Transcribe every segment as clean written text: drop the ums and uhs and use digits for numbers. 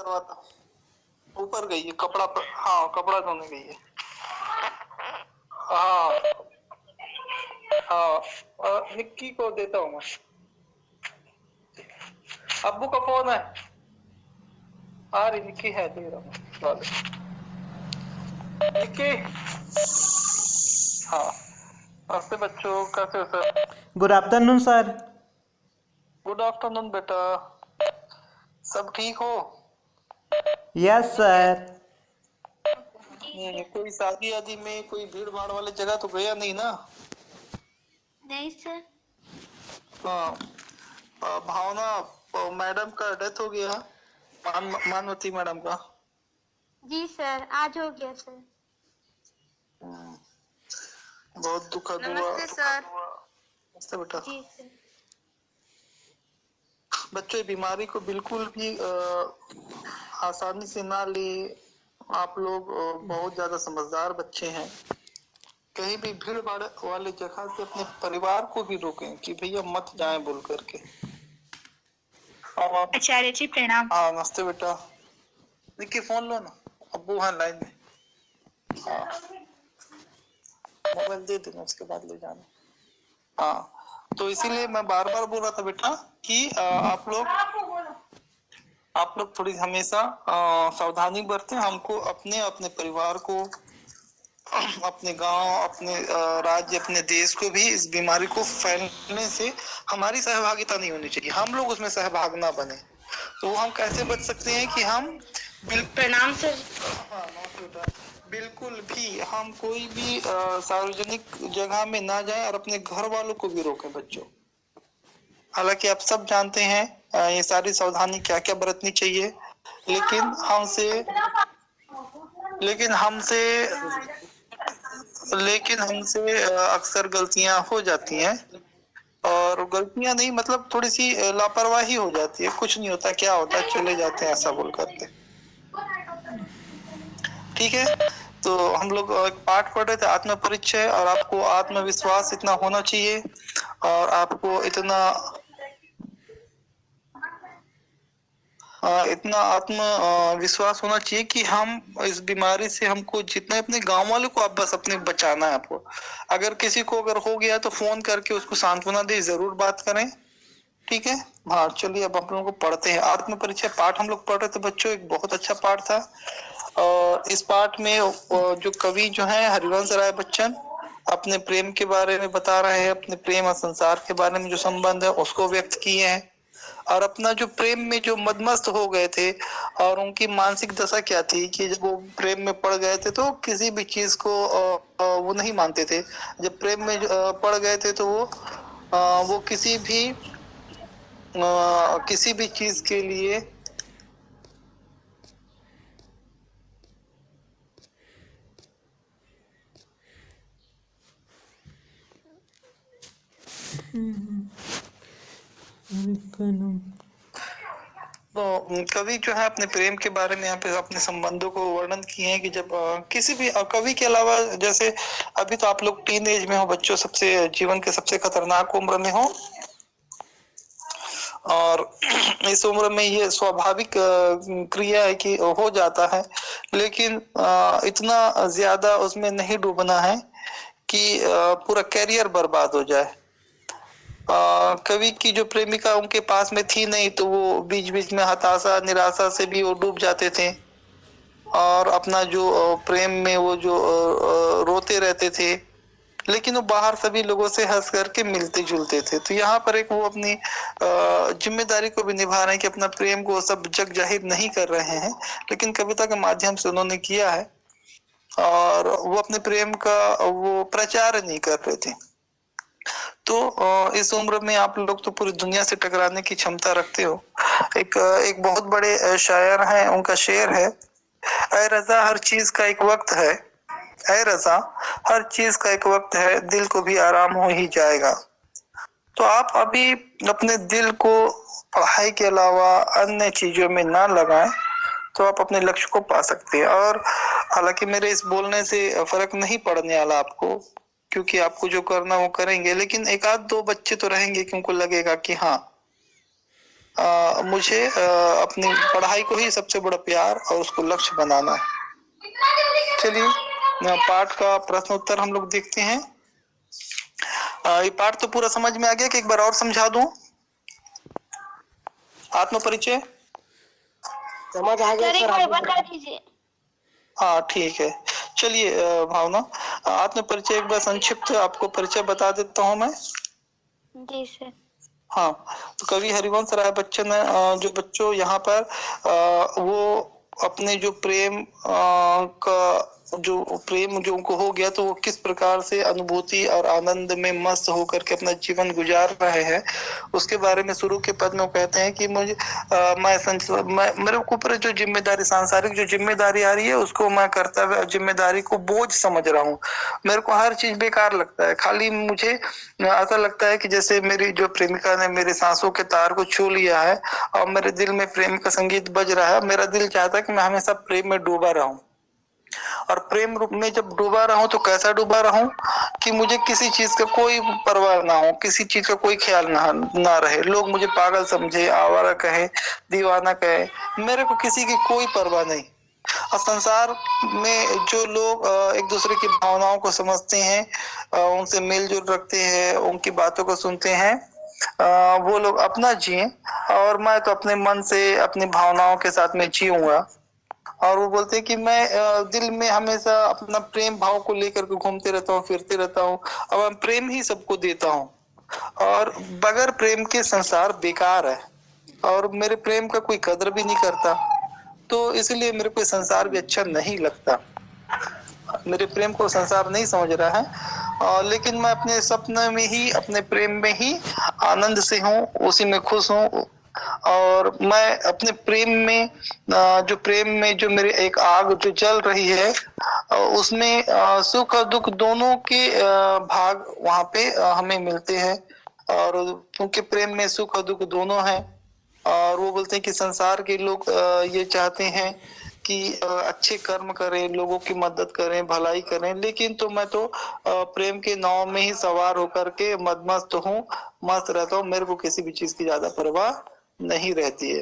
करवाता हूँ। ऊपर गई है कपड़ा पर, हाँ कपड़ा धोने गई है। हाँ हाँ, निक्की को देता हूँ मैं। अब्बू का फोन है, आ रही निक्की है, दे रहा हूँ निक्की। हाँ नमस्ते बच्चों, कैसे हो sir? Good afternoon sir. Good afternoon बेटा, सब ठीक हो? Yes sir. कोई शादी आदि में कोई भीड़ भाड़ वाली जगह तो गया नहीं ना? नहीं सर। हाँ, भावना मैडम का डेथ हो गया, मानवती मैडम का। जी सर, आज हो गया सर। बहुत दुखद हुआ। नमस्ते सर। नमस्ते बेटा। जी सर। बच्चों ये बीमारी को बिल्कुल भी आसानी से ना ले। आप लोग बहुत ज्यादा समझदार बच्चे हैं। कहीं भी भीड़ भाड़ वाली जगह से अपने परिवार को भी रोकें कि भैया मत जाएं बोल करके। आचार्य जी प्रणाम। हाँ नमस्ते बेटा। निक्की फोन लो ना, अब्बू हाँ लाइन में। हाँ मोबाइल दे देना, उसके बाद ले जाना। हाँ तो इसीलिए मैं बार बार बोल रहा था बेटा कि आप लोग थोड़ी हमेशा सावधानी बरतें। हमको अपने अपने परिवार को, अपने गांव, अपने राज्य, अपने देश को भी इस बीमारी को फैलने से हमारी सहभागिता नहीं होनी चाहिए। हम लोग उसमें सहभाग ना बने। तो हम कैसे बच सकते हैं कि हम प्रणाम सर। हाँ बेटा, बिल्कुल भी हम कोई भी सार्वजनिक जगह में ना जाएं और अपने घर वालों को भी रोकें बच्चों। हालांकि आप सब जानते हैं ये सारी सावधानी क्या क्या बरतनी चाहिए, लेकिन हमसे अक्सर गलतियां हो जाती हैं। और गलतियां नहीं मतलब थोड़ी सी लापरवाही हो जाती है। कुछ नहीं होता, क्या होता है, चले जाते हैं ऐसा बोल करके। ठीक है, तो हम लोग एक पाठ पढ़ रहे थे आत्म परिचय, और आपको आत्मविश्वास इतना होना चाहिए और आपको इतना आत्म विश्वास होना चाहिए कि हम इस बीमारी से, हमको जितने अपने गांव वालों को आप बस अपने बचाना है आपको। अगर किसी को अगर हो गया तो फोन करके उसको सांत्वना दे, जरूर बात करें। ठीक है, हाँ चलिए अब हम लोग को पढ़ते हैं। आत्म परिचय पाठ हम लोग पढ़ रहे थे बच्चों, एक बहुत अच्छा पाठ था। और इस पाठ में जो कवि जो है हरिवंश राय बच्चन अपने प्रेम के बारे में बता रहे हैं, अपने प्रेम और संसार के बारे में जो संबंध है उसको व्यक्त किए हैं, और अपना जो प्रेम में जो मदमस्त हो गए थे और उनकी मानसिक दशा क्या थी कि जब वो प्रेम में पड़ गए थे तो किसी भी चीज को वो नहीं मानते थे। जब प्रेम में पड़ गए थे तो वो किसी भी चीज के लिए तो कवि जो है अपने प्रेम के बारे में यहाँ पे अपने संबंधों को वर्णन किए हैं कि जब किसी भी कवि के अलावा, जैसे अभी तो आप लोग टीन एज में हो बच्चों, सबसे जीवन के सबसे खतरनाक उम्र में हो, और इस उम्र में ये स्वाभाविक क्रिया है कि हो जाता है, लेकिन इतना ज्यादा उसमें नहीं डूबना है कि पूरा कैरियर बर्बाद हो जाए। कवि की जो प्रेमिका उनके पास में थी नहीं, तो वो बीच बीच में हताशा निराशा से भी वो डूब जाते थे, और अपना जो प्रेम में वो जो रोते रहते थे, लेकिन वो बाहर सभी लोगों से हंस करके मिलते जुलते थे। तो यहाँ पर एक वो अपनी जिम्मेदारी को भी निभा रहे हैं कि अपना प्रेम को सब जग जाहिर नहीं कर रहे हैं, लेकिन कविता के माध्यम से उन्होंने किया है, और वो अपने प्रेम का वो प्रचार नहीं कर रहे थे। तो इस उम्र में आप लोग तो पूरी दुनिया से टकराने की क्षमता रखते हो। एक बहुत बड़े शायर हैं, उनका शेर है, ऐ रज़ा हर चीज का एक वक्त है, ऐ रज़ा हर चीज का एक वक्त है, दिल को भी आराम हो ही जाएगा। तो आप अभी अपने दिल को पढ़ाई के अलावा अन्य चीजों में ना लगाएं, तो आप अपने लक्ष्य को पा सकते हैं। और हालांकि मेरे इस बोलने से फर्क नहीं पड़ने वाला आपको, क्योंकि आपको जो करना वो करेंगे, लेकिन एक आध दो बच्चे तो रहेंगे कि उनको लगेगा कि हाँ मुझे अपनी पढ़ाई को ही सबसे बड़ा प्यार और उसको लक्ष्य बनाना है। चलिए पाठ का प्रश्न उत्तर हम लोग देखते हैं। ये पाठ तो पूरा समझ में आ गया कि एक बार और समझा दूं? आत्म परिचय समझ आ गया सर, आगे बता दीजिए। हाँ ठीक है। चलिए भावना, आत्म परिचय एक बार संक्षिप्त आपको परिचय बता देता हूँ मैं। जी सर। हाँ, तो कवि हरिवंश राय बच्चन जो बच्चों यहाँ पर वो अपने जो प्रेम का जो उनको हो गया, तो वो किस प्रकार से अनुभूति और आनंद में मस्त होकर के अपना जीवन गुजार रहे हैं, उसके बारे में शुरू के पद में कहते हैं कि मुझे मेरे ऊपर जो जिम्मेदारी, सांसारिक जो जिम्मेदारी आ रही है, उसको मैं कर्तव्य और जिम्मेदारी को बोझ समझ रहा हूँ। मेरे को हर चीज बेकार लगता है, खाली मुझे ऐसा लगता है कि जैसे मेरी जो प्रेमिका ने मेरे सांसों के तार को छू लिया है और मेरे दिल में प्रेम का संगीत बज रहा है। मेरा दिल चाहता है कि मैं हमेशा प्रेम में डूबा रहूं, और प्रेम रूप में जब डूबा रहूं तो कैसा डूबा रहूं कि मुझे किसी चीज का कोई परवाह ना हो, किसी चीज का कोई ख्याल ना रहे। लोग मुझे पागल समझे, आवारा कहे, दीवाना कहे, मेरे को किसी की कोई परवाह नहीं। और संसार में जो लोग एक दूसरे की भावनाओं को समझते हैं, उनसे मेलजोल रखते हैं, उनकी बातों को सुनते हैं, वो लोग अपना जिए, और मैं तो अपने मन से अपनी भावनाओं के साथ में जीऊंगा। और वो बोलते हैं कि मैं दिल में हमेशा अपना प्रेम भाव को लेकर के घूमते रहता हूँ, फिरते रहता हूँ, और मैं प्रेम ही सबको देता हूँ, और बगैर प्रेम के संसार बेकार है, और मेरे प्रेम का कोई कदर भी नहीं करता, तो इसलिए मेरे को संसार भी अच्छा नहीं लगता। मेरे प्रेम को संसार नहीं समझ रहा है, लेकिन मैं अपने सपने में ही, अपने प्रेम में ही आनंद से हूँ, उसी में खुश हूँ। और मैं अपने प्रेम में जो प्रेम में जो मेरी एक आग जो जल रही है, उसमें सुख और दुख दोनों के भाग वहां पे हमें मिलते हैं, और क्योंकि प्रेम में सुख और दुख दोनों हैं। और वो बोलते हैं कि संसार के लोग ये चाहते हैं कि अच्छे कर्म करें, लोगों की मदद करें, भलाई करें, लेकिन तो मैं तो प्रेम के नाव में ही सवार होकर के मदमस्त हूँ, मस्त रहता हूँ, मेरे को किसी भी चीज की ज्यादा परवाह नहीं रहती है।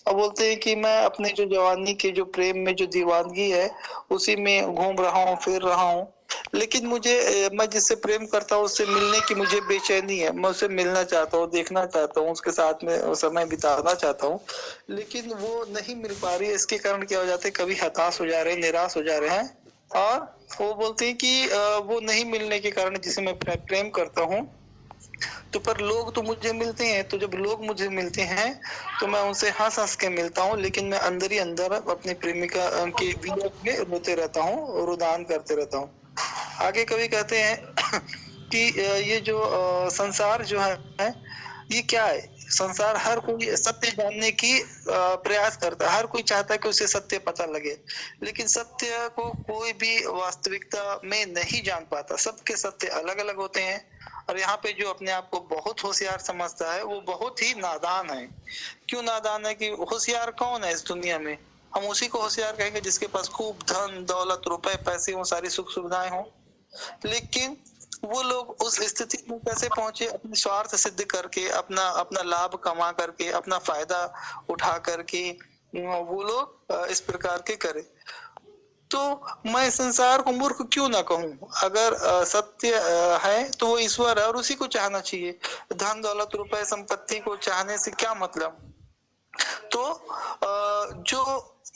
अब बोलते हैं कि मैं अपने जो जवानी के जो प्रेम में जो दीवानगी है, उसी में घूम रहा हूँ, फिर रहा हूँ, लेकिन मुझे मैं जिससे प्रेम करता हूँ उससे मिलने की मुझे बेचैनी है। मैं उससे मिलना चाहता हूँ, देखना चाहता हूँ, उसके साथ में समय बिताना चाहता हूँ, लेकिन वो नहीं मिल पा रही है। इसके कारण क्या हो जाते हैं, कभी हताश हो जा रहे हैं, निराश हो जा रहे हैं, और वो बोलते हैं कि वो नहीं मिलने के कारण जिसे मैं प्रेम करता हूँ, तो पर लोग तो मुझे मिलते हैं, तो जब लोग मुझे मिलते हैं तो मैं उनसे हंस हंस के मिलता हूँ, लेकिन मैं अंदर ही अंदर अपनी प्रेमिका के वियोग में रोते रहता हूँ, रुदान करते रहता हूँ। आगे कवि कहते हैं कि ये जो संसार जो है ये क्या है। संसार हर कोई सत्य जानने की प्रयास करता है, हर कोई चाहता है कि उसे सत्य पता लगे, लेकिन सत्य को कोई भी वास्तविकता में नहीं जान पाता। सबके सत्य अलग अलग होते हैं, और यहाँ पे जो अपने आप को बहुत होशियार समझता है वो बहुत ही नादान है। क्यों नादान है? कि होशियार कौन है इस दुनिया में? हम उसी को होशियार कहेंगे जिसके पास खूब धन दौलत रुपए पैसे हो, सारी सुख सुविधाएं हो। लेकिन वो लोग उस स्थिति में कैसे पहुंचे? अपने स्वार्थ सिद्ध करके, अपना अपना लाभ कमा करके, अपना फायदा उठा करके वो लोग इस प्रकार के करे। तो मैं संसार को मूर्ख क्यों ना कहूं? अगर सत्य है तो वो ईश्वर है और उसी को चाहना चाहिए। धन दौलत रुपए संपत्ति को चाहने से क्या मतलब? तो जो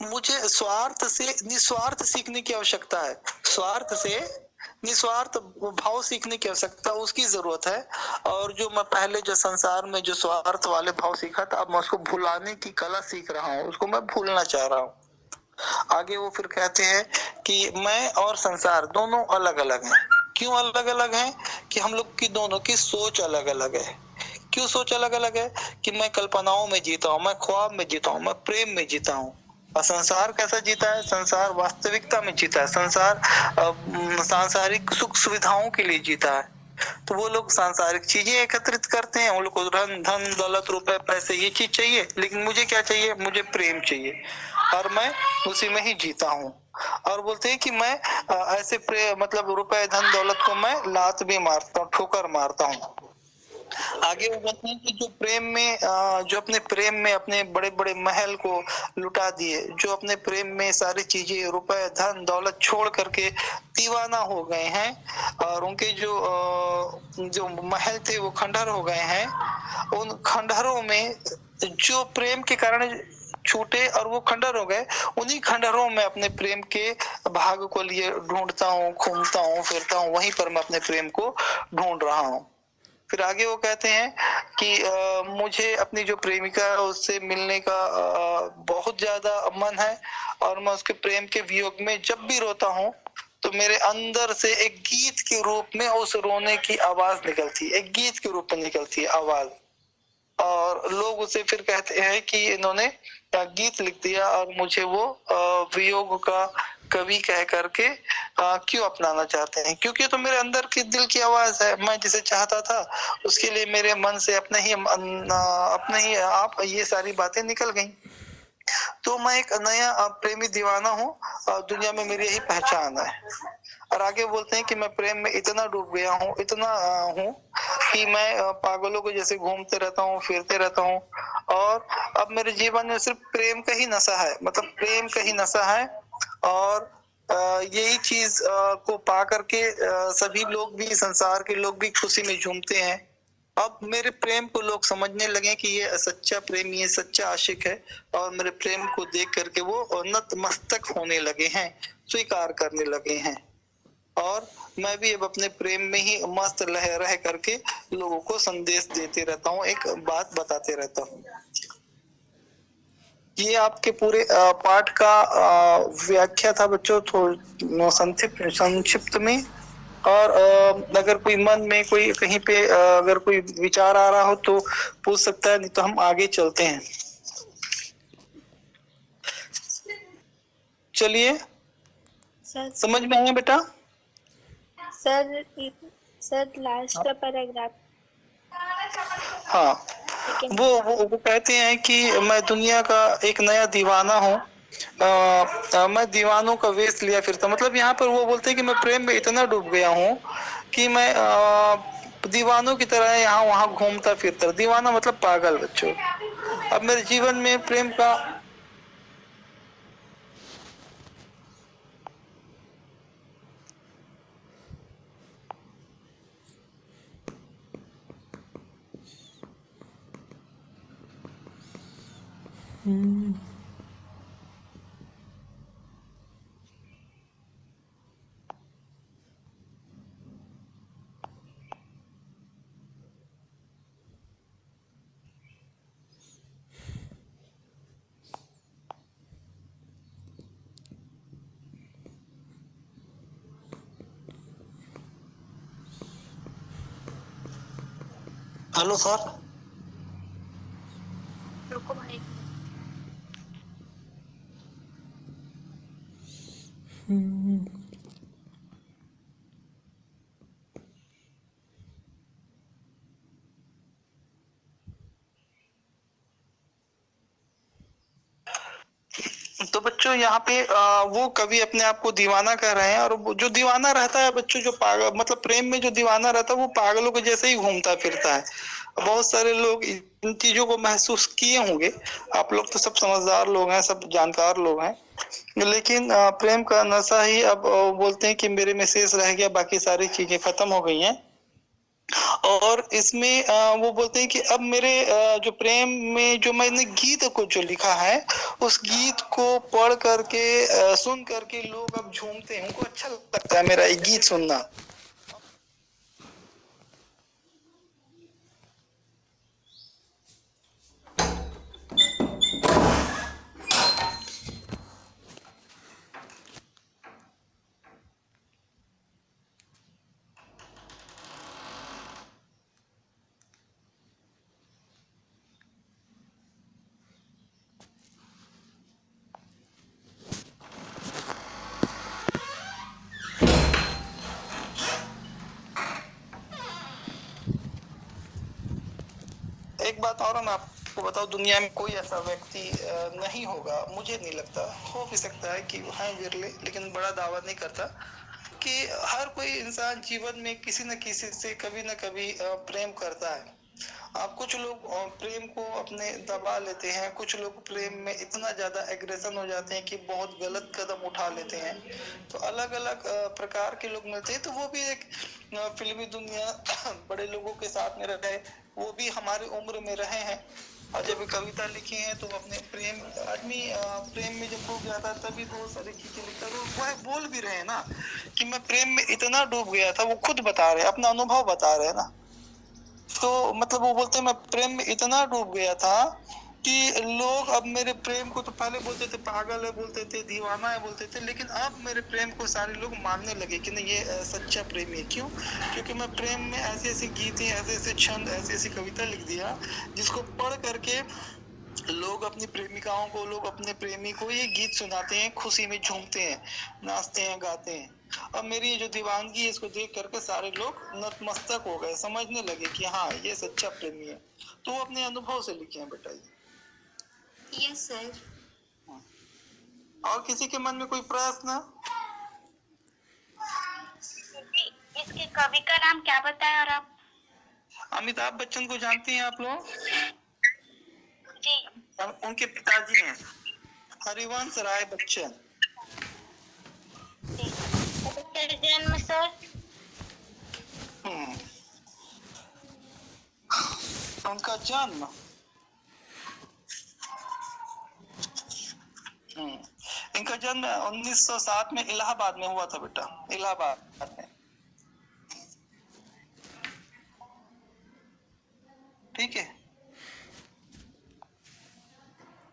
मुझे स्वार्थ से निस्वार्थ सीखने की आवश्यकता है, स्वार्थ से निस्वार्थ भाव सीखने की आवश्यकता, उसकी जरूरत है। और जो मैं पहले जो संसार में जो स्वार्थ वाले भाव सीखा था, अब मैं उसको भुलाने की कला सीख रहा हूँ, उसको मैं भूलना चाह रहा हूँ। आगे वो फिर कहते हैं कि मैं और संसार दोनों अलग अलग हैं। क्यों अलग अलग हैं? कि हम लोग की दोनों की सोच अलग अलग है। क्यों सोच अलग अलग है? कि मैं कल्पनाओं में जीता हूँ, मैं ख्वाब में जीता हूँ, मैं प्रेम में जीता हूँ, और संसार कैसा जीता है? संसार वास्तविकता में जीता है, संसार सांसारिक सुख सुविधाओं के लिए जीता है। तो वो लोग सांसारिक चीजें एकत्रित करते हैं, उन लोग को धन दौलत रुपए पैसे ये चीज चाहिए, लेकिन मुझे क्या चाहिए? मुझे प्रेम चाहिए, और मैं उसी में ही जीता हूँ। और बोलते हैं कि मैं ऐसे मतलब रुपए धन दौलत को मैं लात भी मारता हूँ, ठोकर मारता हूँ। आगे वो बोलते हैं कि जो अपने प्रेम में अपने बड़े बड़े महल को लुटा दिए, जो अपने प्रेम में सारी चीजें, रुपए, धन दौलत छोड़ करके दीवाना हो गए हैं, और उनके जो महल थे वो खंडहर हो गए हैं। उन खंडहरों में जो प्रेम के कारण छूटे और वो खंडहर हो गए, उन्हीं खंडहरों में अपने प्रेम के भाग को लिए ढूंढता हूँ, घूमता हूँ, फिरता हूँ, वहीं पर मैं अपने प्रेम को ढूंढ रहा हूँ। फिर आगे वो कहते हैं कि मुझे अपनी जो प्रेमिका है उससे मिलने का बहुत ज्यादा मन है, और मैं उसके प्रेम के वियोग में जब भी रोता हूँ तो मेरे अंदर से एक गीत के रूप में उस रोने की आवाज निकलती है, एक गीत के रूप में निकलती है आवाज। और लोग उसे फिर कहते हैं कि इन्होंने गीत लिख दिया, और मुझे वो वियोग का कवि कह करके क्यों अपनाना चाहते हैं, क्योंकि तो मेरे अंदर की दिल की आवाज है। मैं जिसे चाहता था उसके लिए मेरे मन से अपने ही आप ये सारी बातें निकल गई। तो मैं एक नया प्रेमी दीवाना हूँ, और दुनिया में मेरी यही पहचान है। और आगे बोलते हैं कि मैं प्रेम में इतना डूब गया हूँ, इतना हूँ कि मैं पागलों को जैसे घूमते रहता हूँ, फिरते रहता हूँ, और अब मेरे जीवन में सिर्फ प्रेम का ही नशा है, मतलब प्रेम का ही नशा है। और यही चीज को पा करके सभी लोग भी, संसार के लोग भी खुशी में झूमते हैं। अब मेरे प्रेम को लोग समझने लगे कि ये सच्चा प्रेमी है, सच्चा आशिक है, और मेरे प्रेम को देख करके वो नतमस्तक होने लगे हैं, स्वीकार करने लगे हैं। और मैं भी अब अपने प्रेम में ही मस्त रह करके लोगों को संदेश देते रहता हूँ, एक बात बताते रहता हूँ। ये आपके पूरे पाठ का व्याख्या था बच्चों, थोड़ा संक्षिप्त में। और अगर कोई मन में कोई कहीं पे अगर कोई विचार आ रहा हो तो पूछ सकता है, नहीं तो हम आगे चलते हैं। चलिए, सर समझ में आया बेटा? सर लास्ट का पैराग्राफ। हाँ, वो कहते हैं कि मैं दुनिया का एक नया दीवाना हूँ, मैं दीवानों का वेश लिया फिरता, मतलब यहाँ पर वो बोलते हैं कि मैं प्रेम में इतना डूब गया हूँ कि मैं दीवानों की तरह यहाँ वहाँ घूमता फिरता। दीवाना मतलब पागल बच्चों। अब मेरे जीवन में प्रेम का हेलो सर। रुको भाई। तो बच्चों यहाँ पे वो कवि अपने आप को दीवाना कह रहे हैं, और वो जो दीवाना रहता है बच्चों, जो पागल मतलब प्रेम में जो दीवाना रहता है वो पागलों के जैसे ही घूमता फिरता है। बहुत सारे लोग इन चीजों को महसूस किए होंगे। आप लोग तो सब समझदार लोग हैं, सब जानकार लोग हैं, लेकिन प्रेम का नशा ही अब बोलते हैं कि मेरे में शेष रह गया, बाकी सारी चीजें खत्म हो गई हैं। और इसमें वो बोलते हैं कि अब मेरे जो प्रेम में जो मैंने गीत को जो लिखा है, उस गीत को पढ़ करके सुन करके लोग अब झूमते हैं, उनको अच्छा लगता है मेरा ये गीत सुनना। एक बात और मैं आपको बताऊं, दुनिया में कोई ऐसा व्यक्ति नहीं होगा, मुझे नहीं लगता, हो भी सकता है कि है विरले, लेकिन बड़ा दावा नहीं करता, कि हर कोई इंसान जीवन में किसी न किसी से कभी न कभी प्रेम करता है। कुछ लोग प्रेम को अपने दबा लेते हैं, कुछ लोग प्रेम में इतना ज्यादा एग्रेशन हो जाते हैं कि बहुत गलत कदम उठा लेते हैं। तो अलग अलग प्रकार के लोग मिलते हैं। तो वो भी एक फिल्मी दुनिया बड़े लोगों के साथ में रहे, वो भी हमारी उम्र में रहे हैं और जब कविता लिखी है तो अपने प्रेम आदमी प्रेम में जब डूब जाता है तभी बहुत सारी चीजें लिखता है। वो बोल भी रहे हैं ना कि मैं प्रेम में इतना डूब गया था, वो खुद बता रहे हैं, अपना अनुभव बता रहे हैं ना। तो मतलब वो बोलते हैं मैं प्रेम में इतना डूब गया था कि लोग अब मेरे प्रेम को तो पहले बोलते थे पागल है, बोलते थे दीवाना है, बोलते थे, लेकिन अब मेरे प्रेम को सारे लोग मानने लगे कि नहीं ये सच्चा प्रेमी है। क्यों? क्योंकि मैं प्रेम में ऐसे ऐसे गीतें, ऐसे ऐसे छंद, ऐसी ऐसी कविता लिख दिया जिसको पढ़ करके लोग अपनी प्रेमिकाओं को, लोग अपने प्रेमी को ये गीत सुनाते हैं, खुशी में झूमते हैं, नाचते हैं, गाते हैं। अब मेरी ये जो दीवानगी है इसको देख करके सारे लोग नतमस्तक हो गए, समझने लगे कि हाँ ये सच्चा प्रेमी है। तो वो अपने अनुभव से लिखे हैं बेटा ये। Yes sir. और किसी के मन में कोई प्रश्न? इसके कवि का नाम क्या बताया और आप? अमिताभ बच्चन को जानते हैं आप लोग? जी। उनके पिताजी हैं हरिवंश राय बच्चन। जन्म सर? उनका जन्म इनका जन्म 1907 में इलाहाबाद में हुआ था बेटा, इलाहाबाद में। ठीक है,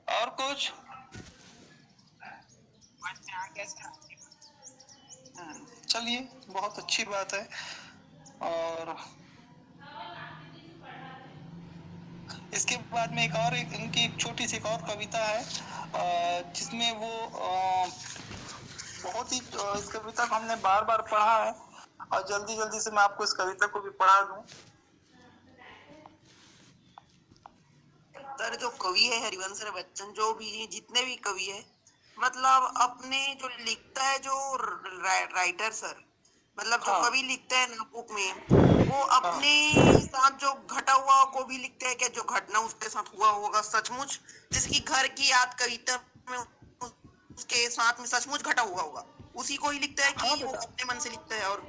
और कुछ? चलिए बहुत अच्छी बात है। और इसके बाद में इनकी एक छोटी सी एक और कविता है जिसमें वो बहुत ही इस कविता को हमने बार बार पढ़ा है और जल्दी जल्दी से मैं आपको इस कविता को भी पढ़ा दूं। सर जो कवि है हरिवंश राय बच्चन, जो भी जितने भी कवि है, मतलब अपने जो लिखता है, जो राइटर सर, मतलब जो कवि लिखता है ना बुक में, वो अपने साथ जो घटा हुआ को भी लिखता है, क्या जो घटना उसके साथ हुआ होगा सचमुच, जिसकी घर की याद कविता में उसके साथ में सचमुच घटा हुआ होगा, उसी को ही लिखता है कि वो अपने मन से लिखता है। और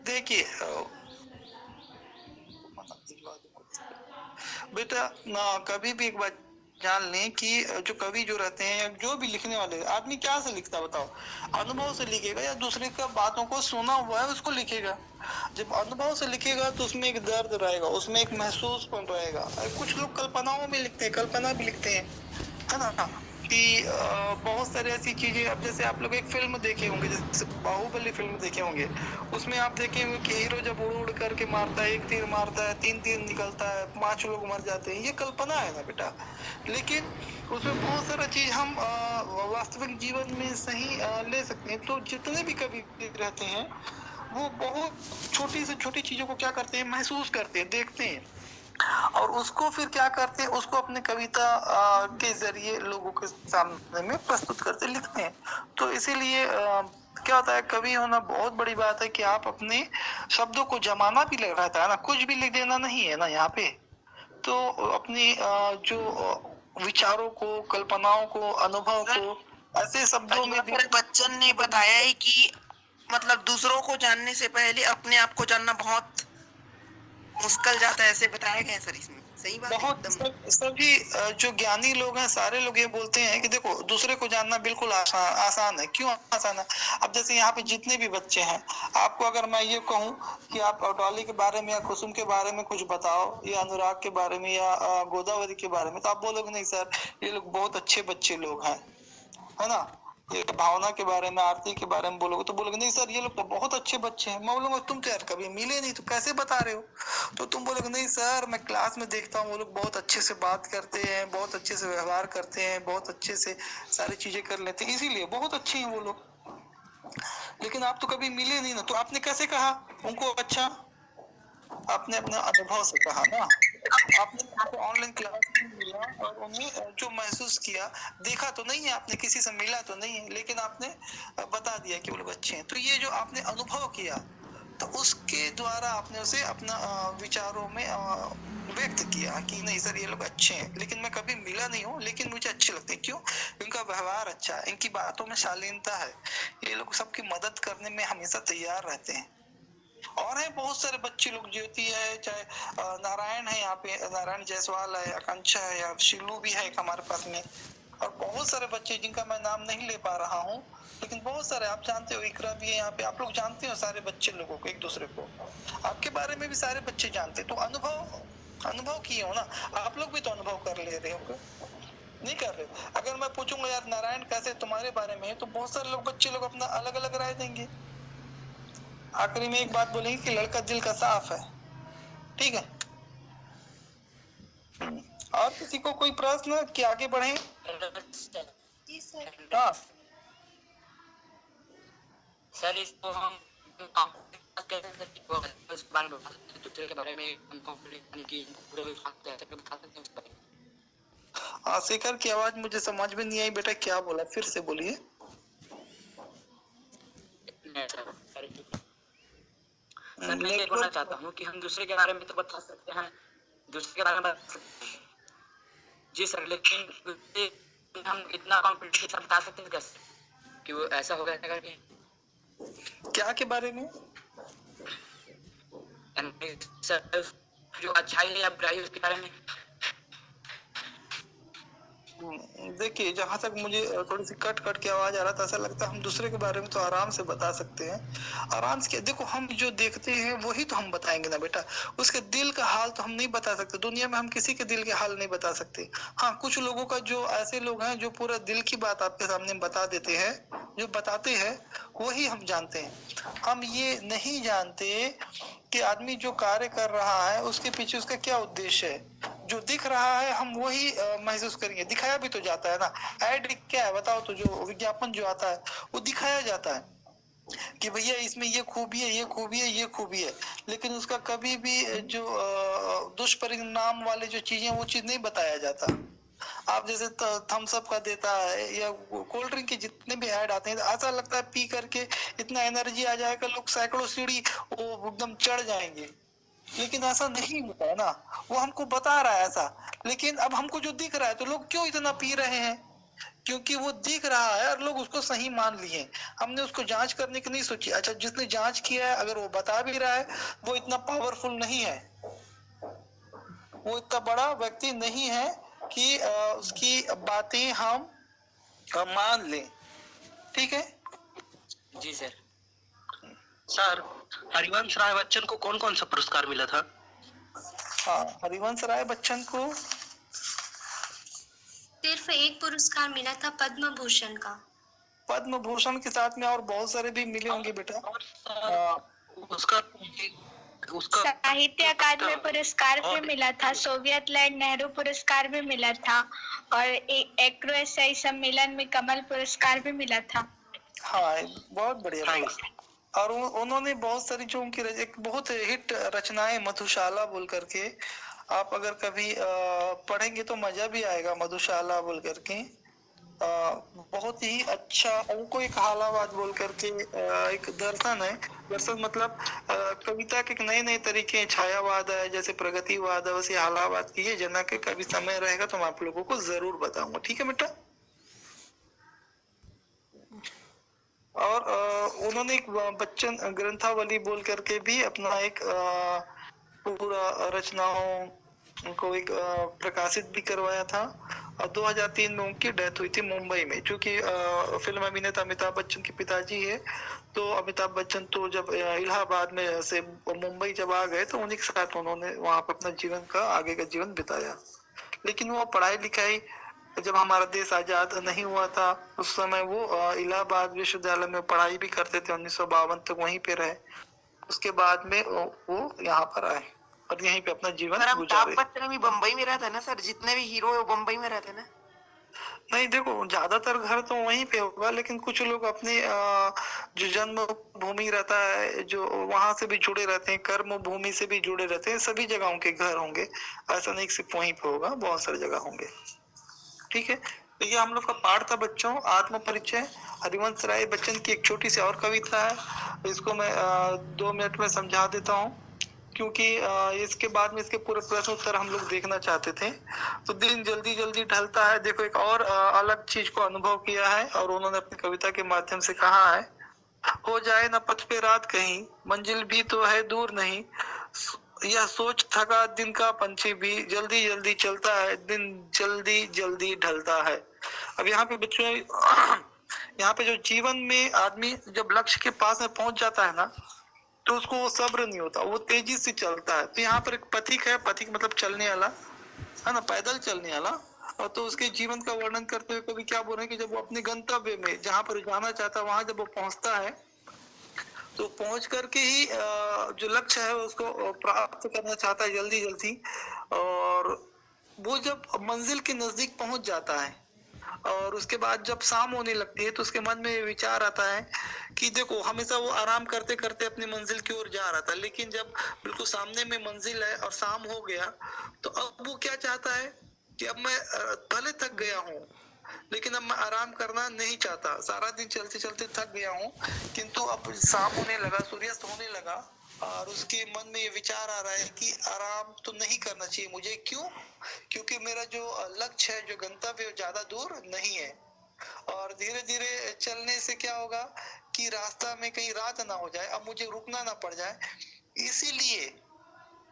देखिए बेटा कभी भी एक बात जान लें कि जो कवि जो रहते हैं या जो भी लिखने वाले आदमी क्या से लिखता है बताओ? अनुभव से लिखेगा या दूसरे का बातों को सुना हुआ है उसको लिखेगा? जब अनुभव से लिखेगा तो उसमें एक दर्द रहेगा, उसमें एक महसूसपन रहेगा। कुछ लोग कल्पनाओं में लिखते हैं, कल्पना भी लिखते हैं, है ना, कि बहुत सारी ऐसी चीजें। अब जैसे आप लोग एक फिल्म देखे होंगे, जैसे बाहुबली फिल्म देखे होंगे, उसमें आप देखे होंगे कि हीरो जब उड़ उड़ करके मारता है, एक तीर मारता है, 3 तीर निकलता है, 5 लोग मर जाते हैं। ये कल्पना है ना बेटा, लेकिन उसमें बहुत सारा चीज हम वास्तविक जीवन में सही ले सकते हैं। तो जितने भी कवि रहते हैं वो बहुत छोटी से छोटी चीजों को क्या करते हैं, महसूस करते हैं, देखते हैं और उसको फिर क्या करते हैं, उसको अपने कविता के जरिए लोगों के सामने में प्रस्तुत करते, लिखते हैं। तो इसीलिए क्या होता है, कवि होना बहुत बड़ी बात है कि आप अपने शब्दों को जमाना भी लग रहता है ना, कुछ भी लिख देना नहीं है ना यहाँ पे। तो अपनी जो विचारों को, कल्पनाओं को, अनुभव को ऐसे शब्दों में भी बच्चन ने बताया है कि मतलब दूसरों को जानने से पहले अपने आप को जानना बहुत मुश्किल जाता है, ऐसे बताया गया है सर इसमें। सही बात है एकदम। सभी जो ज्ञानी लोग हैं सारे लोग ये बोलते हैं कि देखो दूसरे को जानना बिल्कुल आसान है। क्यों आसान है? अब जैसे यहाँ पे जितने भी बच्चे हैं, आपको अगर मैं ये कहूँ कि आप डॉली के बारे में या कुसुम के बारे में कुछ बताओ, या अनुराग के बारे में या गोदावरी के बारे में, तो आप बोलोगे नहीं सर ये लोग बहुत अच्छे बच्चे लोग हैं, है ना। ये भावना के बारे में, आरती के बारे में बोलोगे तो बोलोगे नहीं सर ये लोग तो बहुत अच्छे बच्चे हैं। मैं बोलूंगा तुम तो यार कभी मिले नहीं तो कैसे बता रहे हो? तो तुम बोलोगे नहीं सर मैं क्लास में देखता हूँ वो लोग बहुत अच्छे से बात करते हैं, बहुत अच्छे से व्यवहार करते हैं, बहुत अच्छे से सारी चीजें कर लेते हैं, इसीलिए बहुत अच्छे हैं वो लोग। लेकिन आप तो कभी मिले नहीं ना, तो आपने कैसे कहा उनको अच्छा? आपने अपने अनुभव से कहा ना, आपने ऑनलाइन क्लास में मिला और उन्हें जो महसूस किया, देखा तो नहीं है आपने, किसी से मिला तो नहीं है, लेकिन आपने बता दिया कि वो लोग अच्छे हैं। तो ये जो आपने अनुभव किया, तो उसके द्वारा आपने उसे अपना विचारों में व्यक्त किया कि नहीं सर ये लोग अच्छे हैं, लेकिन मैं कभी मिला नहीं हूँ, लेकिन मुझे अच्छे लगते हैं। क्यों? इनका व्यवहार अच्छा है, इनकी बातों में शालीनता है, ये लोग सबकी मदद करने में हमेशा तैयार रहते हैं। और है बहुत सारे बच्चे लोग, ज्योति है, चाहे नारायण है, यहाँ पे नारायण जायसवाल है, आकांक्षा है, या शिलू भी है एक हमारे पास में, और बहुत सारे बच्चे जिनका मैं नाम नहीं ले पा रहा हूँ, लेकिन बहुत सारे आप जानते हो, इकरा भी है यहाँ पे, आप लोग जानते हो सारे बच्चे लोगों को, एक दूसरे को, आपके बारे में भी सारे बच्चे जानते हैं। तो अनुभव किए हो ना आप लोग भी, तो अनुभव कर ले रहे होंगे, नहीं कर रहे हो? अगर मैं पूछूंगा यार नारायण कैसे तुम्हारे बारे में है, तो बहुत सारे लोग, बच्चे लोग अपना अलग अलग राय देंगे। आखिरी में एक बात बोलेंगे कि लड़का दिल का साफ है। ठीक है, और किसी को कोई प्रश्न कि आगे बढ़े? हाँ सर, इसको हम उस बारे में दूसरे के बारे में हम कॉम्प्लीट की पूरे बता सकते हैं। हाँ, शेखर की आवाज मुझे समझ में नहीं आई बेटा, क्या बोला? फिर से बोलिए। सर मैं ये बोलना चाहता हूँ कि हम दूसरे के बारे में तो बता सकते हैं, दूसरे के बारे में बता सकते हैं जी सर, लेकिन हम इतना कॉम्पिटिशन बता सकते हैं कैसे कि वो ऐसा होगा करके? क्या के बारे में? सर जो अच्छाई है या बुराई उसके बारे में। देखिए, जहां तक मुझे थोड़ी सी कट के आवाज आ रहा था, ऐसा लगता है हम दूसरे के बारे में तो आराम से बता सकते हैं, आराम से। देखो, हम जो देखते हैं वही तो हम बताएंगे ना बेटा, उसके दिल का हाल तो हम नहीं बता सकते। दुनिया में हम किसी के दिल के हाल नहीं बता सकते। हाँ, कुछ लोगों का, जो ऐसे लोग हैं जो पूरा दिल की बात आपके सामने बता देते हैं, जो बताते हैं वही हम जानते हैं। हम ये नहीं जानते कि आदमी जो कार्य कर रहा है उसके पीछे उसका क्या उद्देश्य है। जो दिख रहा है हम वही महसूस करेंगे। दिखाया भी तो जाता है ना, ऐड क्या है बताओ तो, जो विज्ञापन जो आता है वो दिखाया जाता है कि भैया इसमें ये खूबी है, ये खूबी है, ये खूबी है, लेकिन उसका कभी भी जो दुष्परिणाम वाले जो चीजें, वो चीज नहीं बताया जाता। आप जैसे थम्स अप का देता है या कोल्ड ड्रिंक के जितने भी ऐड आते हैं, ऐसा लगता है पी करके इतना एनर्जी आ जाएगा, लोग सैकड़ों सीढ़ी वो एकदम चढ़ जाएंगे, लेकिन ऐसा नहीं होता है ना। वो हमको बता रहा है ऐसा, लेकिन अब हमको जो दिख रहा है, तो लोग क्यों इतना पी रहे हैं? क्योंकि वो दिख रहा है और लोग उसको सही मान लिए। हमने उसको जांच करने की नहीं सोची। अच्छा, जिसने जांच किया है अगर वो बता भी रहा है, वो इतना पावरफुल नहीं है, वो इतना बड़ा व्यक्ति नहीं है कि उसकी बातें हम मान लें। ठीक है जी सर। सर, हरिवंश राय बच्चन को कौन कौन सा पुरस्कार मिला था? हाँ, हरिवंश राय बच्चन को सिर्फ एक पुरस्कार मिला था, पद्म भूषण का। पद्म भूषण के साथ में और बहुत सारे भी मिले होंगे बेटा। उसका साहित्य अकादमी पुरस्कार भी मिला था, सोवियत लैंड नेहरू पुरस्कार भी मिला था, और एक्रो एशियाई सम्मेलन में कमल पुरस्कार भी मिला था। हाँ, बहुत बढ़िया। और उन्होंने बहुत सारी जो उनकी एक बहुत हिट रचनाएं, मधुशाला बोल करके, आप अगर कभी पढ़ेंगे तो मजा भी आएगा। मधुशाला बोल करके बहुत ही अच्छा। उनको एक हालावाद बोल करके एक दर्शन है। दर्शन मतलब कविता के नए नए तरीके, छायावाद है, जैसे प्रगतिवाद है, वैसे हालावाद की है। जना के कभी समय रहेगा तो मैं आप लोगों को जरूर बताऊंगा। ठीक है बेटा। और उन्होंने एक बच्चन ग्रंथावली बोल करके भी अपना एक पूरा रचनाओं को एक प्रकाशित भी करवाया था। और 2003 में उनकी डेथ हुई थी मुंबई में। चूंकि फिल्म अभिनेता अमिताभ बच्चन के पिताजी है, तो अमिताभ बच्चन तो जब इलाहाबाद में से मुंबई जब आ गए, तो उन्हीं के साथ उन्होंने वहां पर अपना जीवन का आगे का जीवन बिताया। लेकिन वो पढ़ाई लिखाई, जब हमारा देश आजाद नहीं हुआ था उस समय वो इलाहाबाद विश्वविद्यालय में पढ़ाई भी करते थे। 1952 तक वहीं पे रहे। उसके बाद में वो यहाँ पर आए और यहीं पे अपना जीवन सर, अमिताभ गुजारे। बच्चन भी बम्बई में रहता है ना सर? जितने भी हीरो है वो बम्बई में रहते हैं ना? नहीं, देखो, ज्यादातर घर तो वहीं पे होगा, लेकिन कुछ लोग अपने जो जन्म भूमि रहता है, जो वहां से भी जुड़े रहते हैं, कर्म भूमि से भी जुड़े रहते हैं। सभी जगहों के घर होंगे, ऐसा नहीं सिर्फ वहीं पे होगा, बहुत सारी जगह होंगे। ठीक है। तो ये हम लोग का पाठ था बच्चों, आत्म परिचय। हरिवंश राय बच्चन की एक छोटी सी और कविता है, इसको मैं 2 मिनट में समझा देता हूँ, क्योंकि इसके बाद में इसके पूरे प्रश्न उत्तर हम लोग देखना चाहते थे। तो दिन जल्दी जल्दी ढलता है। देखो एक और अलग चीज को अनुभव किया है, और उन्होंने अपनी कविता के माध्यम से कहा है, हो जाए न पथ पे रात कहीं, मंजिल भी तो है दूर नहीं, यह सोच थका दिन का पंछी भी, जल्दी जल्दी चलता है दिन, जल्दी जल्दी ढलता है। अब यहाँ पे बच्चों यहाँ पे जो जीवन में आदमी जब लक्ष्य के पास में पहुंच जाता है ना, तो उसको वो सब्र नहीं होता, वो तेजी से चलता है। तो यहाँ पर एक पथिक है, पथिक मतलब चलने वाला है ना, पैदल चलने वाला। और तो उसके जीवन का वर्णन करते हुए कभी क्या बोल रहे हैं कि जब वो अपने गंतव्य में जहाँ पर जाना चाहता है, वहां जब वो पहुंचता है, तो पहुंच करके ही जो लक्ष्य है उसको प्राप्त करना चाहता है जल्दी जल्दी। और वो जब मंजिल के नजदीक पहुंच जाता है, और उसके बाद जब शाम होने लगती है, तो उसके मन में ये विचार आता है कि देखो, हमेशा वो आराम करते करते अपनी मंजिल की ओर जा रहा था, लेकिन जब बिल्कुल सामने में मंजिल है और शाम हो गया, तो अब वो क्या चाहता है कि अब मैं भले थक गया हूँ, लेकिन अब मैं आराम करना नहीं चाहता। सारा दिन चलते चलते थक गया हूँ, किंतु अब शाम होने लगा, सूर्यास्त होने लगा, और उसके मन में ये विचार आ रहा है कि आराम तो नहीं करना चाहिए मुझे। क्यों? क्योंकि मेरा जो लक्ष्य है, जो गंतव्य है, ज्यादा दूर नहीं है। और धीरे धीरे चलने से क्या होगा कि रास्ता में कहीं रात ना हो जाए, अब मुझे रुकना ना पड़ जाए। इसीलिए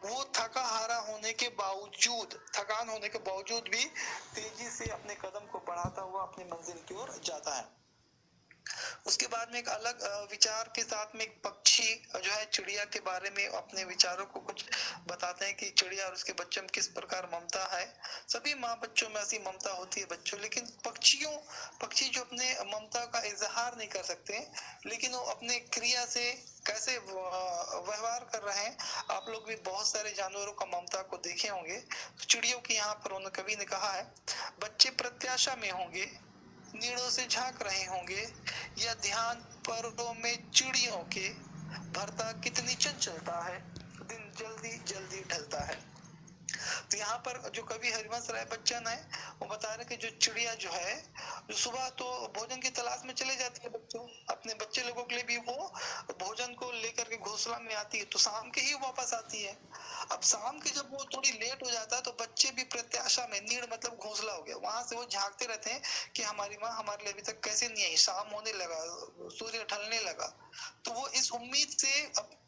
वो थका हारा होने के बावजूद, थकान होने के बावजूद भी तेजी से अपने कदम को बढ़ाता हुआ अपनी मंजिल की ओर जाता है। उसके बाद में एक अलग विचार के साथ में एक पक्षी जो है, चिड़िया के बारे में अपने विचारों को कुछ बताते हैं कि चिड़िया और उसके बच्चों में किस प्रकार ममता है। सभी माँ बच्चों में ऐसी ममता होती है बच्चों, लेकिन पक्षी जो अपने ममता का इजहार नहीं कर सकते, लेकिन वो अपने क्रिया से कैसे व्यवहार कर रहे हैं। आप लोग भी बहुत सारे जानवरों का ममता को देखे होंगे। तो चिड़ियों की यहाँ पर उन्होंने कवि ने कहा है, बच्चे प्रत्याशा में होंगे, नीड़ों से झांक रहे होंगे, या ध्यान परों में चिड़ियों के, भरता कितनी चंचलता है, दिन जल्दी जल्दी ढलता है। तो यहाँ पर जो कवि हरिवंश राय बच्चन है, वो बता रहे कि जो चिड़िया जो है, जो सुबह तो भोजन की तलाश में चले जाती है बच्चों, अपने बच्चे लोगों के लिए भी वो भोजन को लेकर के घोंसला में आती है, तो शाम के ही वापस आती है। अब शाम के जब वो थोड़ी लेट हो जाता है, तो बच्चे भी प्रत्याशा में, नीड़ मतलब घोंसला हो गया, वहां से वो झांकते रहते हैं कि हमारी माँ हमारे लिए अभी तक कैसे नहीं आई, शाम होने लगा, सूर्य ढलने लगा। तो वो इस उम्मीद से अब